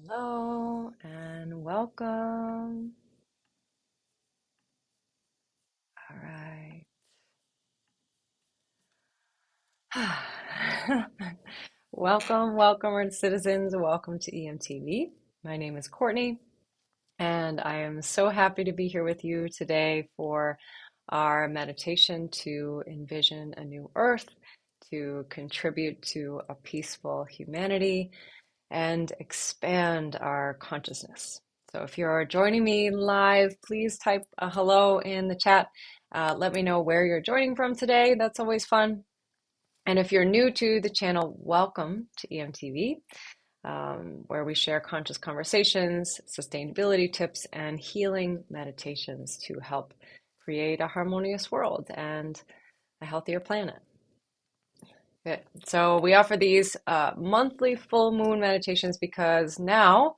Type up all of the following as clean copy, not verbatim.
Hello and welcome. All right. Welcome, citizens. Welcome to EMTV. My name is Courtney, and I am so happy to be here with you today for our meditation to envision a new earth, to contribute to a peaceful humanity, and expand our consciousness. So if you're joining me live, please type a hello in the chat. Let me know where you're joining from today. That's always fun. And if you're new to the channel, welcome to EMTV, where we share conscious conversations, sustainability tips, and healing meditations to help create a harmonious world and a healthier planet. Good. So we offer these monthly full moon meditations because now,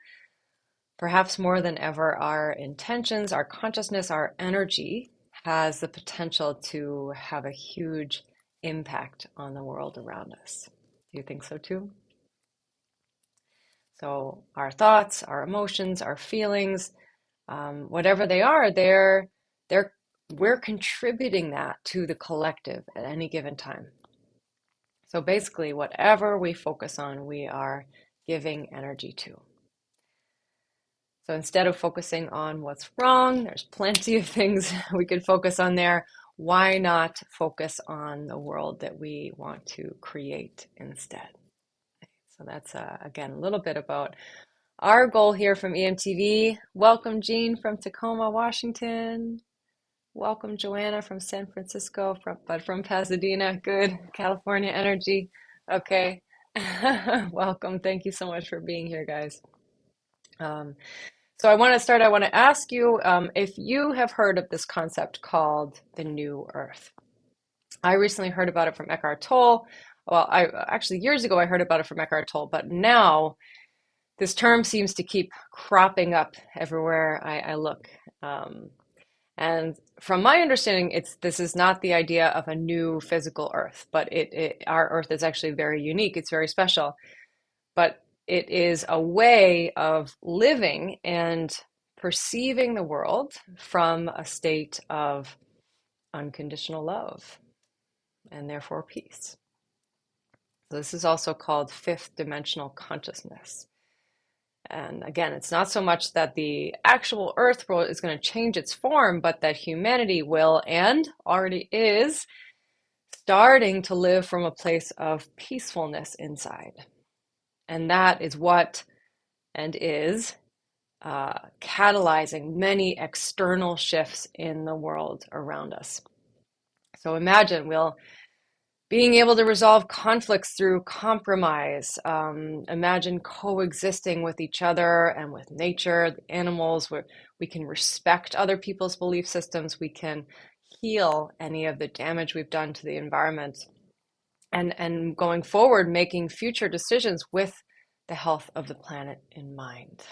perhaps more than ever, our intentions, our consciousness, our energy has the potential to have a huge impact on the world around us. Do you think so too? So our thoughts, our emotions, our feelings, whatever they are, they're we're contributing that to the collective at any given time. So basically, whatever we focus on, we are giving energy to. So instead of focusing on what's wrong, there's plenty of things we could focus on there. Why not focus on the world that we want to create instead? So that's, again, a little bit about our goal here from EMTV. Welcome, Jean from Tacoma, Washington. Welcome, Joanna from San Francisco, but from Pasadena. Good. California energy. Okay. Welcome. Thank you so much for being here, guys. So I want to ask you if you have heard of this concept called the New Earth. I recently heard about it from Eckhart Tolle. Well, actually years ago I heard about it from Eckhart Tolle, but now this term seems to keep cropping up everywhere I look. And from my understanding, this is not the idea of a new physical Earth, but our Earth is actually very unique. It's very special, but it is a way of living and perceiving the world from a state of unconditional love and therefore peace. So this is also called fifth dimensional consciousness. And again, it's not so much that the actual Earth world is going to change its form, but that humanity will and already is starting to live from a place of peacefulness inside. And that is what and is catalyzing many external shifts in the world around us. So imagine being able to resolve conflicts through compromise. Imagine coexisting with each other and with nature, the animals, where we can respect other people's belief systems. We can heal any of the damage we've done to the environment. And going forward, making future decisions with the health of the planet in mind.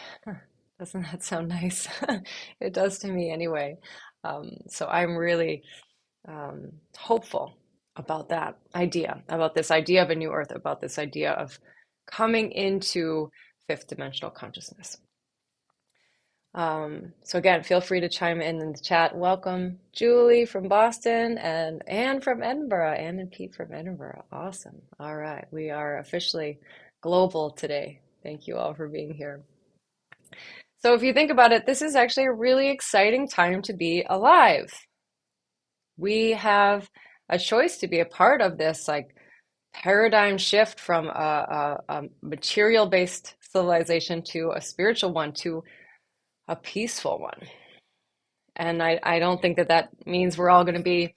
Doesn't that sound nice? It does to me anyway. So I'm really hopeful about that idea, about this idea of a new earth, about this idea of coming into fifth dimensional consciousness. So again, feel free to chime in the chat. Welcome, Julie from Boston and Anne from Edinburgh. Anne and Pete from Edinburgh. Awesome. All right, we are officially global today. Thank you all for being here. So if you think about it, this is actually a really exciting time to be alive. We have a choice to be a part of this paradigm shift from a material-based civilization to a spiritual one, to a peaceful one. And I don't think that means we're all going to be,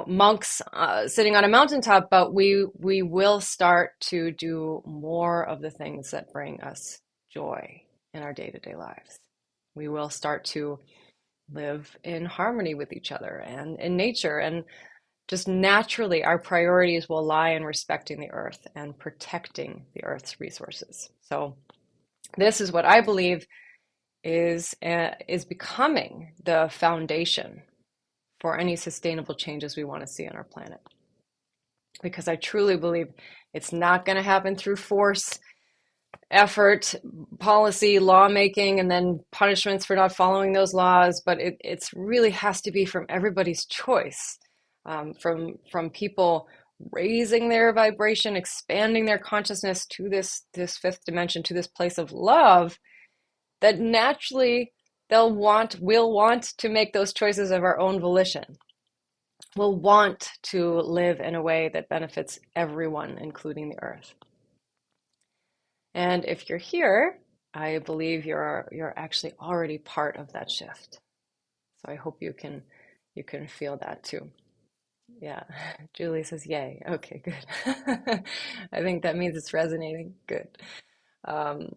monks sitting on a mountaintop, but we will start to do more of the things that bring us joy in our day-to-day lives. We will start to live in harmony with each other and in nature, and just naturally our priorities will lie in respecting the earth and protecting the earth's resources. So this is what I believe is becoming the foundation for any sustainable changes we want to see on our planet. Because I truly believe it's not going to happen through force. effort, policy, lawmaking, and then punishments for not following those laws. But it's really has to be from everybody's choice, from people raising their vibration, expanding their consciousness to this fifth dimension, to this place of love, that naturally we'll want to make those choices of our own volition. We'll want to live in a way that benefits everyone, including the earth. And if you're here, I believe you're actually already part of that shift. So I hope you can feel that too. Yeah, Julie says, yay. Okay, good. I think that means it's resonating. Good. Um,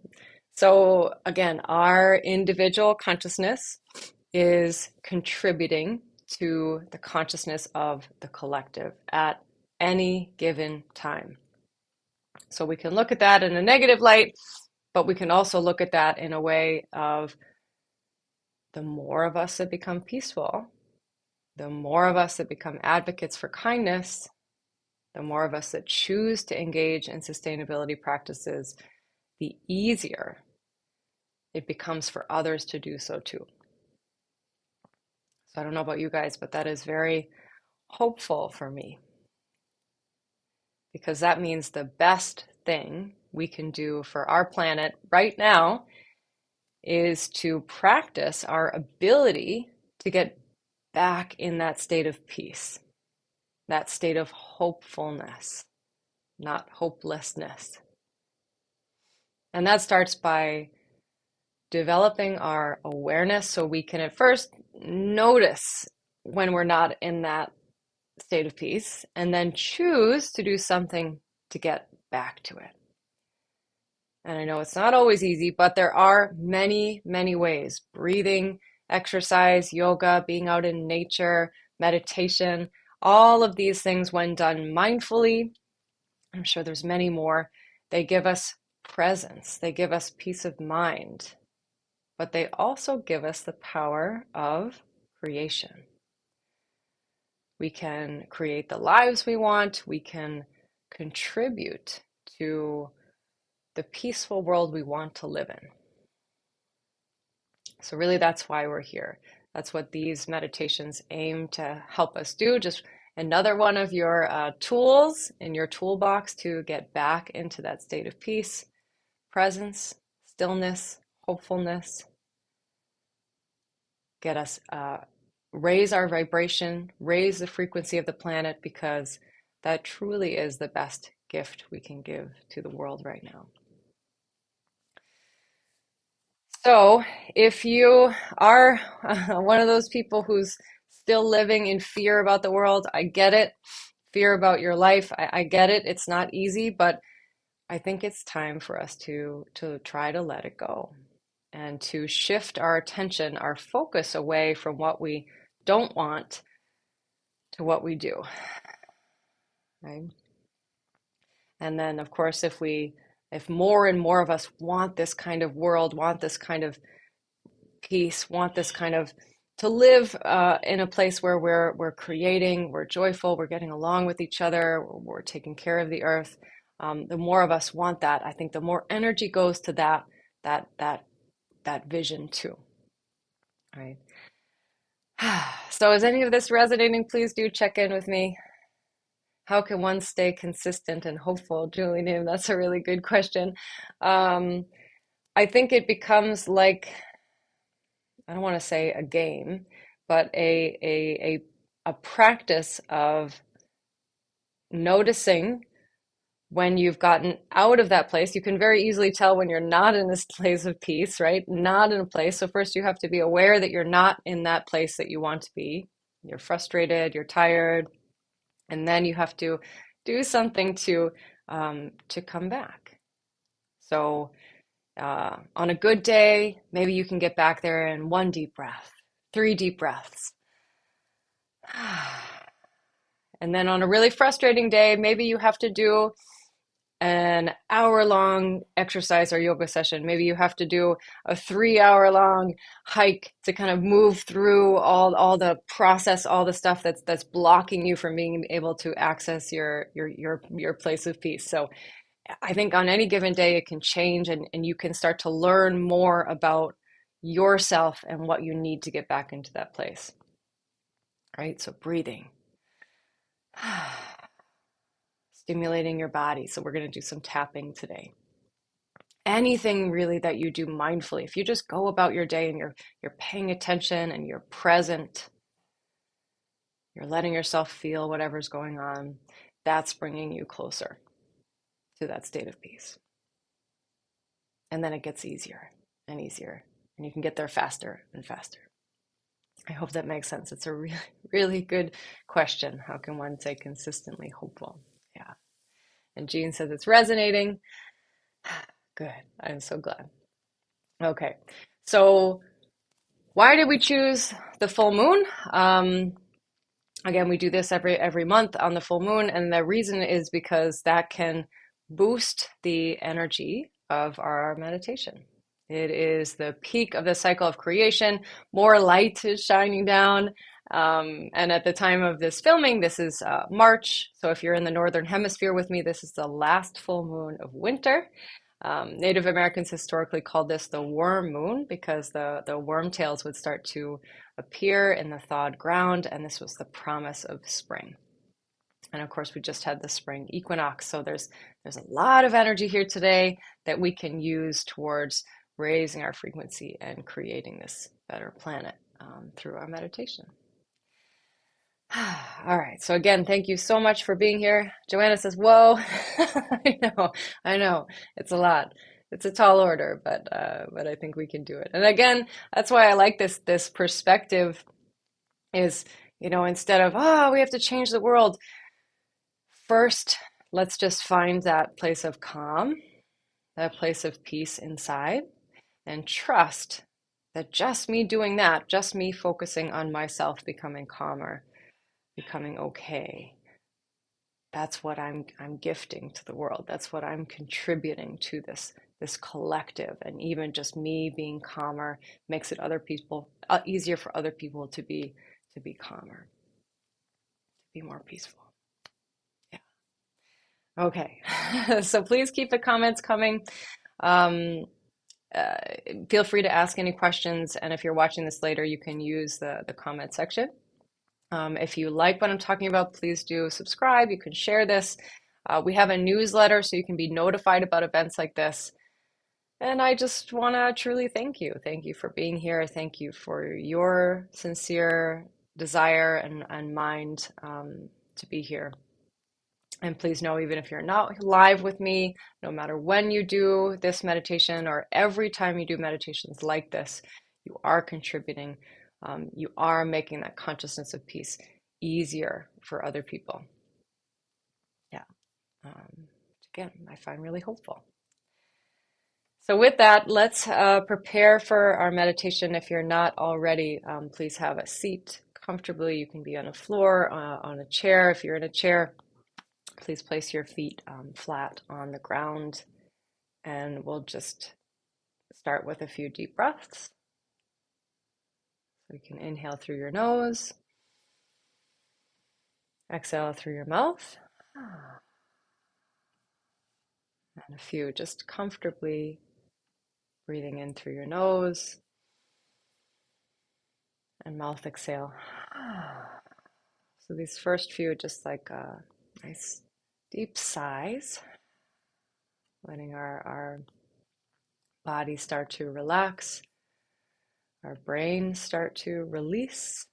so again, our individual consciousness is contributing to the consciousness of the collective at any given time. So we can look at that in a negative light, but we can also look at that in a way of the more of us that become peaceful, the more of us that become advocates for kindness, the more of us that choose to engage in sustainability practices, the easier it becomes for others to do so too. So I don't know about you guys, but that is very hopeful for me, because that means the best thing we can do for our planet right now is to practice our ability to get back in that state of peace, that state of hopefulness, not hopelessness. And that starts by developing our awareness so we can at first notice when we're not in that state of peace, and then choose to do something to get back to it. And I know it's not always easy, but there are many, many ways. Breathing, exercise, yoga, being out in nature, meditation, all of these things, when done mindfully, I'm sure there's many more, they give us presence, they give us peace of mind, but they also give us the power of creation. We can create the lives we want, we can contribute to the peaceful world we want to live in. So really that's why we're here. That's what these meditations aim to help us do. Just another one of your tools in your toolbox to get back into that state of peace, presence, stillness, hopefulness. Get us, raise our vibration, raise the frequency of the planet, because that truly is the best gift we can give to the world right now. So if you are one of those people who's still living in fear about the world, I get it. Fear about your life, I get it. It's not easy, but I think it's time for us to try to let it go and to shift our attention, our focus away from what we don't want to what we do, right? And then, of course, if more and more of us want this kind of world, want this kind of peace, want this kind of to live in a place where we're creating, we're joyful, we're getting along with each other, we're taking care of the earth. The more of us want that, I think the more energy goes to that vision too. Right. So is any of this resonating? Please do check in with me. How can one stay consistent and hopeful? Julie Nim, that's a really good question. I think it becomes like, I don't want to say a game, but a practice of noticing when you've gotten out of that place. You can very easily tell when you're not in this place of peace, right? Not in a place. So first you have to be aware that you're not in that place that you want to be. You're frustrated, you're tired, and then you have to do something to come back. So on a good day, maybe you can get back there in 1 deep breath, 3 deep breaths. And then on a really frustrating day, maybe you have to do an hour-long exercise or yoga session. Maybe you have to do a 3-hour-long hike to kind of move through all the process, all the stuff that's blocking you from being able to access your place of peace. So I think on any given day it can change, and you can start to learn more about yourself and what you need to get back into that place. Right? So breathing, stimulating your body. So we're going to do some tapping today. Anything really that you do mindfully, if you just go about your day and you're paying attention and you're present, you're letting yourself feel whatever's going on, that's bringing you closer to that state of peace. And then it gets easier and easier, and you can get there faster and faster. I hope that makes sense. It's a really, really good question. How can one stay consistently hopeful? Yeah. And Jean says it's resonating. Good. I'm so glad. Okay. So why did we choose the full moon? Again, we do this every month on the full moon, and the reason is because that can boost the energy of our meditation. It is the peak of the cycle of creation. More light is shining down. And at the time of this filming, this is March. So if you're in the Northern Hemisphere with me, this is the last full moon of winter. Native Americans historically called this the worm moon because the wormtails would start to appear in the thawed ground, and this was the promise of spring. And of course, we just had the spring equinox, so there's a lot of energy here today that we can use towards raising our frequency and creating this better planet through our meditation. All right. So again, thank you so much for being here. Joanna says, "Whoa, I know, it's a lot. It's a tall order, but I think we can do it." And again, that's why I like this perspective. Is instead of we have to change the world, first let's just find that place of calm, that place of peace inside, and trust that just me doing that, just me focusing on myself, becoming calmer, becoming okay, that's what I'm gifting to the world. That's what I'm contributing to this collective. And even just me being calmer makes it easier for other people to be calmer, to be more peaceful. Yeah. Okay. So please keep the comments coming. Feel free to ask any questions, and if you're watching this later, you can use the comment section. If you like what I'm talking about, please do subscribe. You can share this. We have a newsletter, so you can be notified about events like this. And I just want to truly thank you. Thank you for being here. Thank you for your sincere desire and mind to be here. And please know, even if you're not live with me, no matter when you do this meditation or every time you do meditations like this, you are contributing. You are making that consciousness of peace easier for other people. Yeah. Again, I find really hopeful. So with that, let's prepare for our meditation. If you're not already, please have a seat comfortably. You can be on a floor, on a chair. If you're in a chair, please place your feet flat on the ground, and we'll just start with a few deep breaths. So you can inhale through your nose, exhale through your mouth, and a few just comfortably breathing in through your nose and mouth exhale. So these first few, just like nice deep sighs, letting our body start to relax, our brain start to release.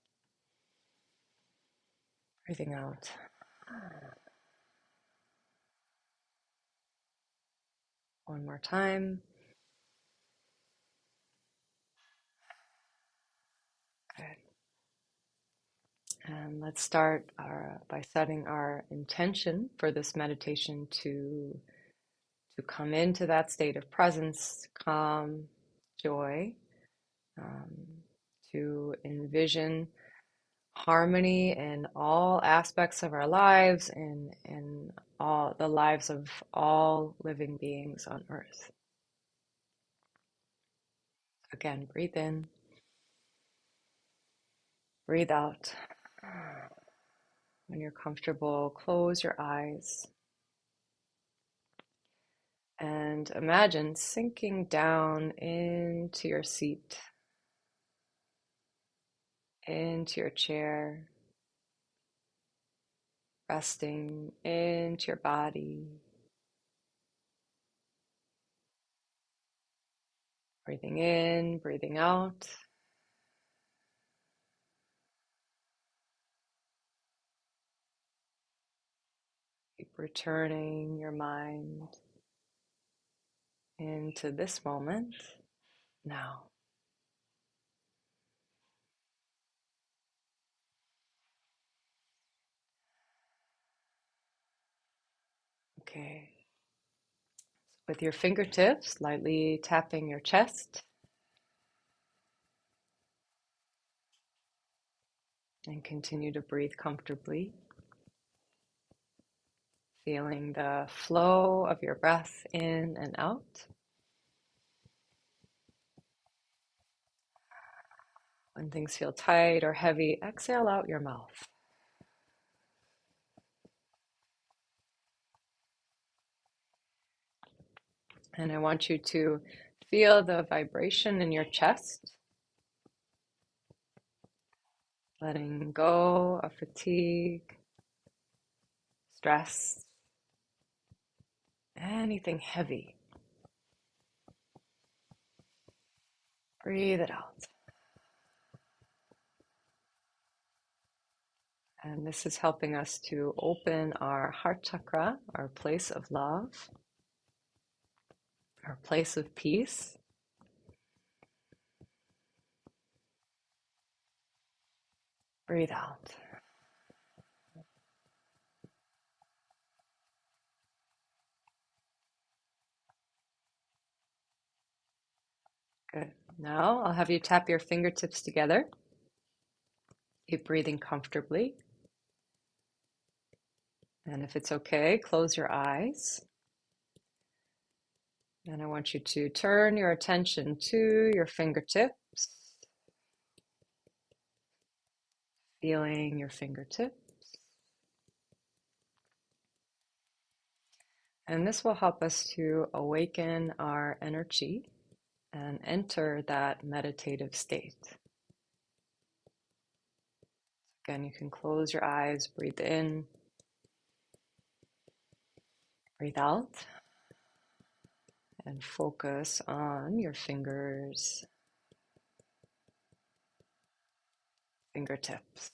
Breathing out. One more time. Good. And let's start by setting our intention for this meditation to come into that state of presence, calm, joy, to envision harmony in all aspects of our lives and in all the lives of all living beings on earth. Again, breathe in, breathe out. When you're comfortable, close your eyes. And imagine sinking down into your seat, into your chair, resting into your body, breathing in, breathing out. Keep returning your mind into this moment now. Okay. With your fingertips, lightly tapping your chest and continue to breathe comfortably, feeling the flow of your breath in and out. When things feel tight or heavy, exhale out your mouth. And I want you to feel the vibration in your chest, letting go of fatigue, stress, anything heavy. Breathe it out. And this is helping us to open our heart chakra, our place of love, our place of peace. Breathe out. Good. Now I'll have you tap your fingertips together. Keep breathing comfortably. And if it's okay, close your eyes. And I want you to turn your attention to your fingertips, feeling your fingertips. And this will help us to awaken our energy and enter that meditative state. Again, you can close your eyes, breathe in, breathe out, and focus on your fingers, fingertips.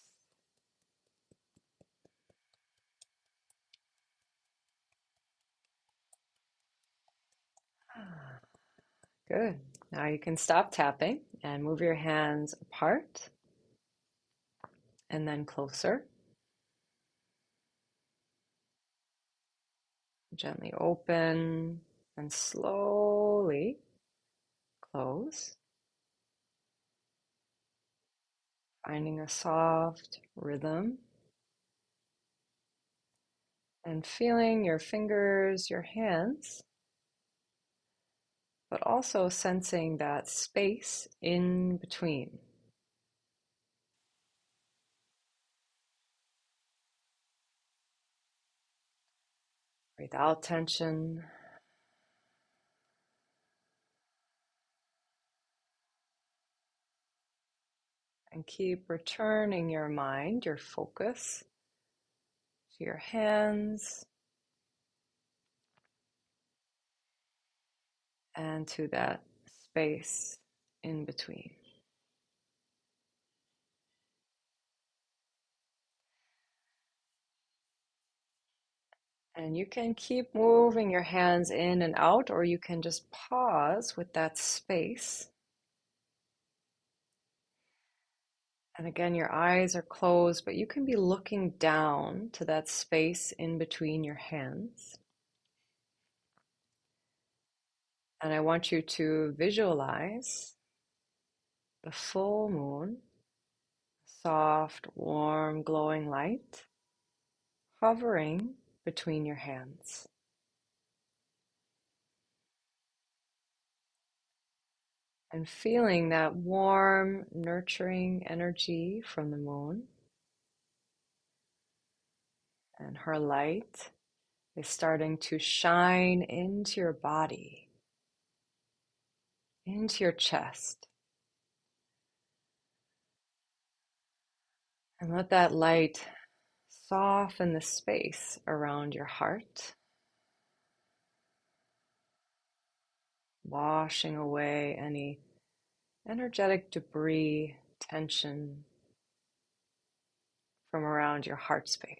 Good. Now you can stop tapping and move your hands apart and then closer. Gently open and slowly close, finding a soft rhythm and feeling your fingers, your hands, but also sensing that space in between. Breathe out tension. And keep returning your mind, your focus, to your hands and to that space in between. And you can keep moving your hands in and out, or you can just pause with that space. And again, your eyes are closed, but you can be looking down to that space in between your hands. And I want you to visualize the full moon, soft, warm, glowing light hovering between your hands. And feeling that warm, nurturing energy from the moon and her light is starting to shine into your body, into your chest. And let that light soften the space around your heart, washing away any energetic debris, tension from around your heart space.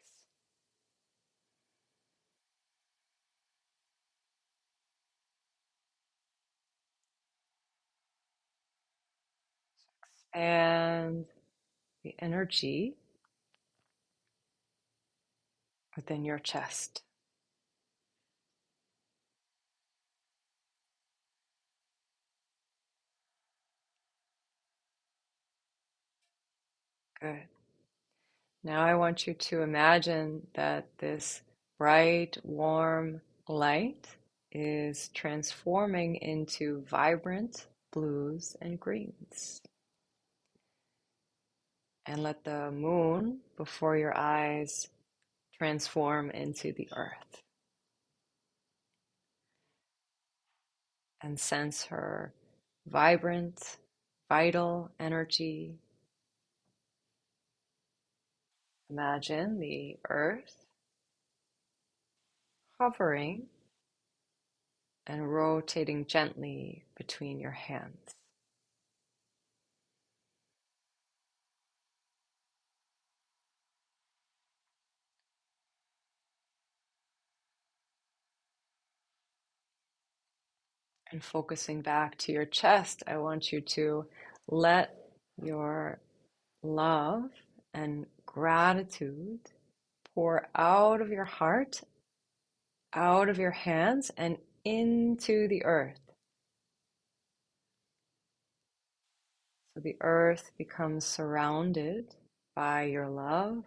And the energy within your chest. Good. Now I want you to imagine that this bright, warm light is transforming into vibrant blues and greens. And let the moon before your eyes transform into the earth. And sense her vibrant, vital energy. Imagine the earth hovering and rotating gently between your hands. And focusing back to your chest, I want you to let your love and gratitude pour out of your heart, out of your hands, and into the earth. So the earth becomes surrounded by your love,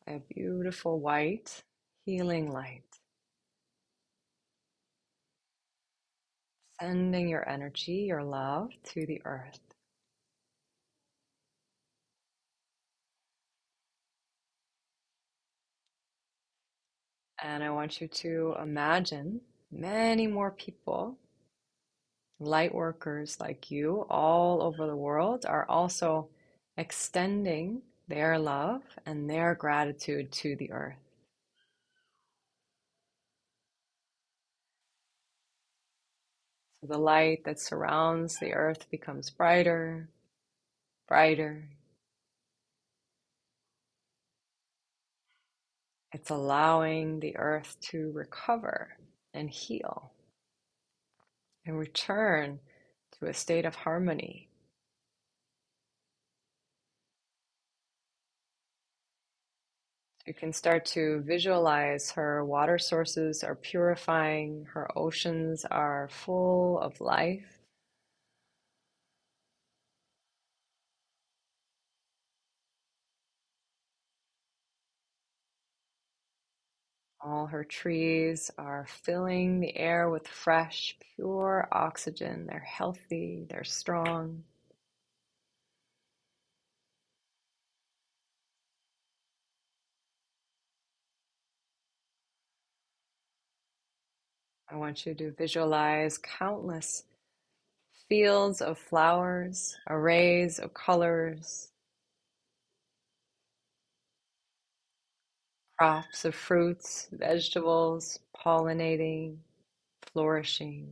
by a beautiful white healing light, sending your energy, your love to the earth. And I want you to imagine many more people, light workers like you all over the world, are also extending their love and their gratitude to the earth. So the light that surrounds the earth becomes brighter, brighter. It's allowing the earth to recover and heal and return to a state of harmony. You can start to visualize her water sources are purifying, her oceans are full of life. All her trees are filling the air with fresh, pure oxygen. They're healthy, they're strong. I want you to visualize countless fields of flowers, arrays of colors, crops of fruits, vegetables, pollinating, flourishing.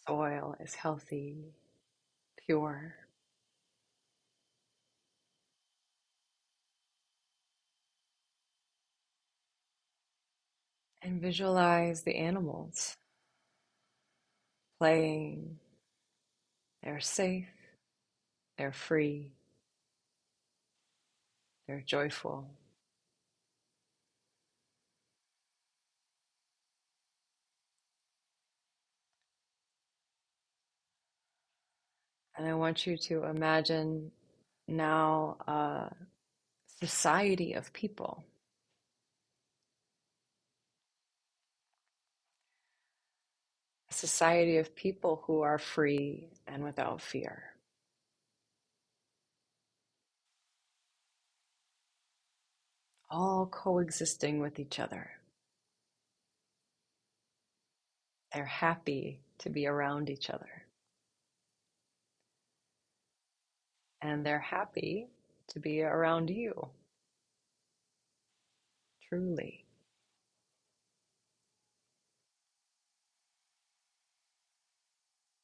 Soil is healthy, pure. And visualize the animals playing. They're safe, they're free, they're joyful. And I want you to imagine now a society of people, a society of people who are free and without fear, all coexisting with each other. They're happy to be around each other, and they're happy to be around you, truly.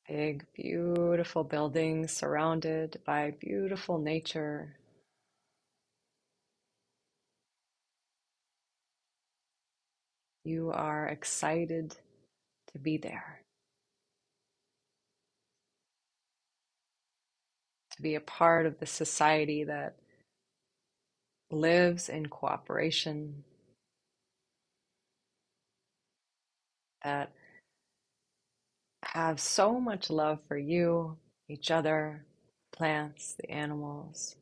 Big, beautiful buildings surrounded by beautiful nature. You are excited to be there, to be a part of the society that lives in cooperation, that have so much love for you, each other, plants, the animals.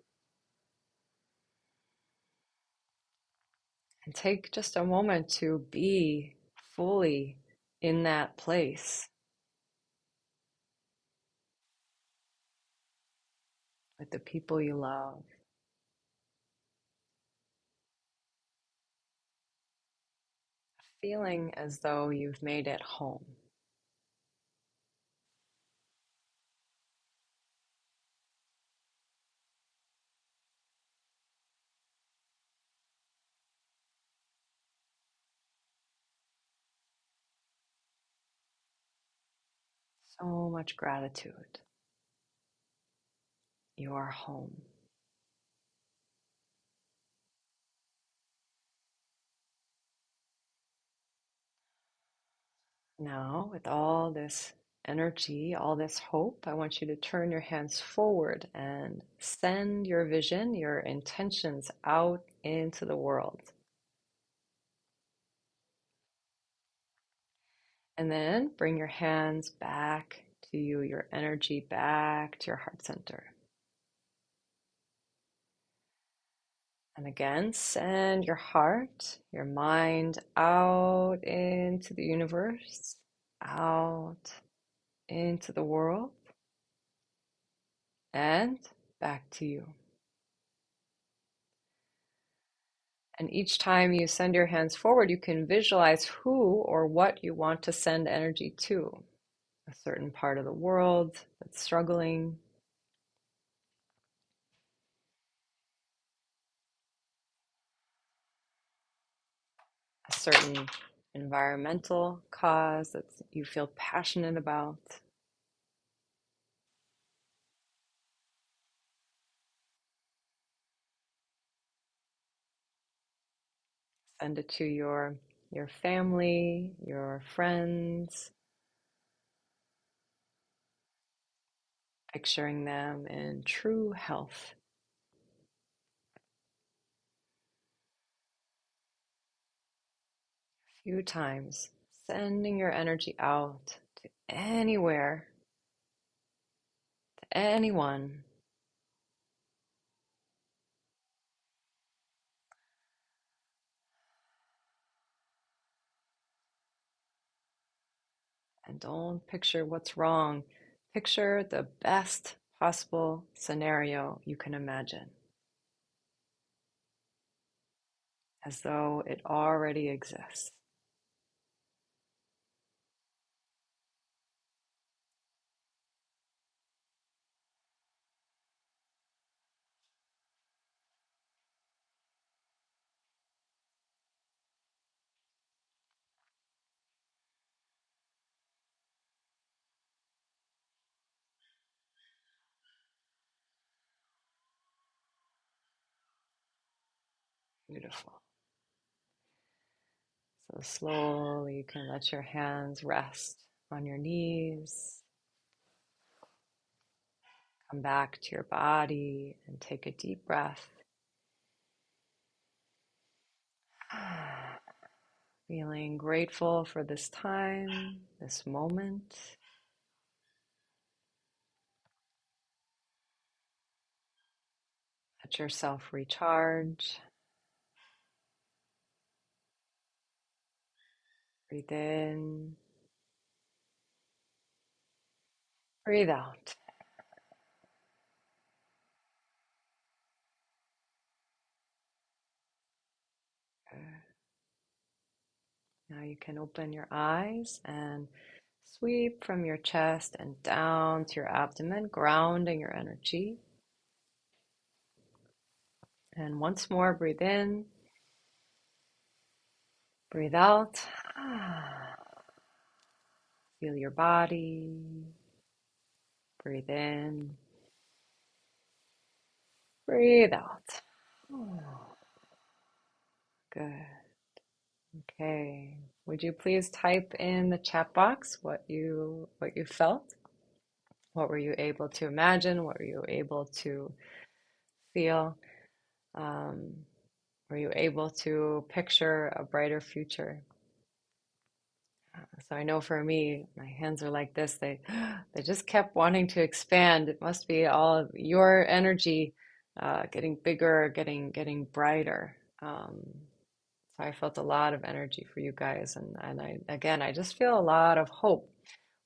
And take just a moment to be fully in that place with the people you love, feeling as though you've made it home. So much gratitude. You are home. Now, with all this energy, all this hope, I want you to turn your hands forward and send your vision, your intentions out into the world. And then bring your hands back to you, your energy back to your heart center. And again, send your heart, your mind out into the universe, out into the world, and back to you. And each time you send your hands forward, you can visualize who or what you want to send energy to. A certain part of the world that's struggling, a certain environmental cause that you feel passionate about. Send it to your family, your friends, picturing them in true health. A few times, sending your energy out to anywhere, to anyone. And don't picture what's wrong. Picture the best possible scenario you can imagine, as though it already exists. Beautiful. So slowly you can let your hands rest on your knees. Come back to your body and take a deep breath. Feeling grateful for this time, this moment. Let yourself recharge. Breathe in Breathe out. Now you can open your eyes and sweep from your chest and down to your abdomen, grounding your energy. And once more, breathe in, breathe out. Feel your body. Breathe in, breathe out. Good. Okay. Would you please type in the chat box what you felt? What were you able to imagine? What were you able to feel? Um, were you able to picture a brighter future? So I know for me, my hands are like this. They just kept wanting to expand. It must be all of your energy getting bigger, getting brighter. So I felt a lot of energy for you guys, and I just feel a lot of hope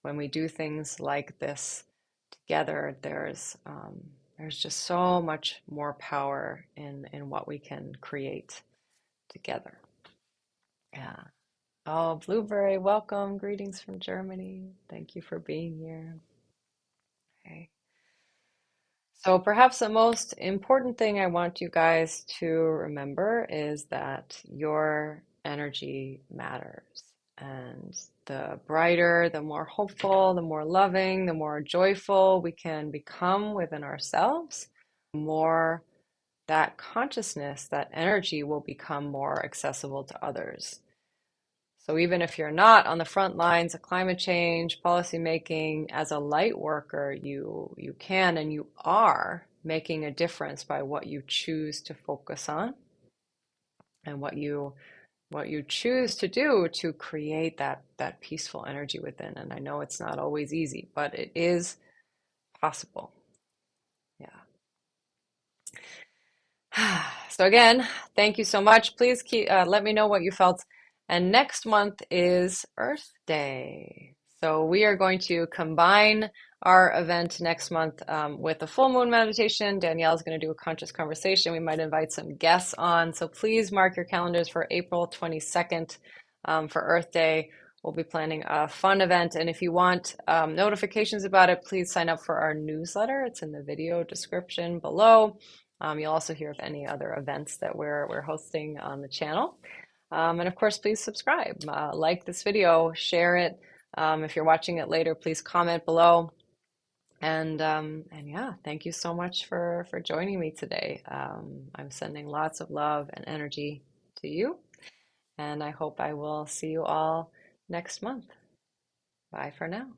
when we do things like this together. There's just so much more power in what we can create together. Yeah. Oh, Blueberry, welcome. Greetings from Germany. Thank you for being here. Okay. So perhaps the most important thing I want you guys to remember is that your energy matters. And the brighter, the more hopeful, the more loving, the more joyful we can become within ourselves, more that consciousness, that energy will become more accessible to others. So even if you're not on the front lines of climate change, policy making, as a light worker, you can and you are making a difference by what you choose to focus on and what you choose to do to create that peaceful energy within. And I know it's not always easy, but it is possible. Yeah. So again, thank you so much. Please let me know what you felt. And next month is Earth Day. So we are going to combine our event next month with a full moon meditation. Danielle is going to do a conscious conversation. We might invite some guests on. So please mark your calendars for April 22nd for Earth Day. We'll be planning a fun event. And if you want notifications about it, please sign up for our newsletter. It's in the video description below. You'll also hear of any other events that we're hosting on the channel. And of course, please subscribe, like this video, share it. If you're watching it later, please comment below. And yeah, thank you so much for joining me today. I'm sending lots of love and energy to you, and I hope I will see you all next month. Bye for now.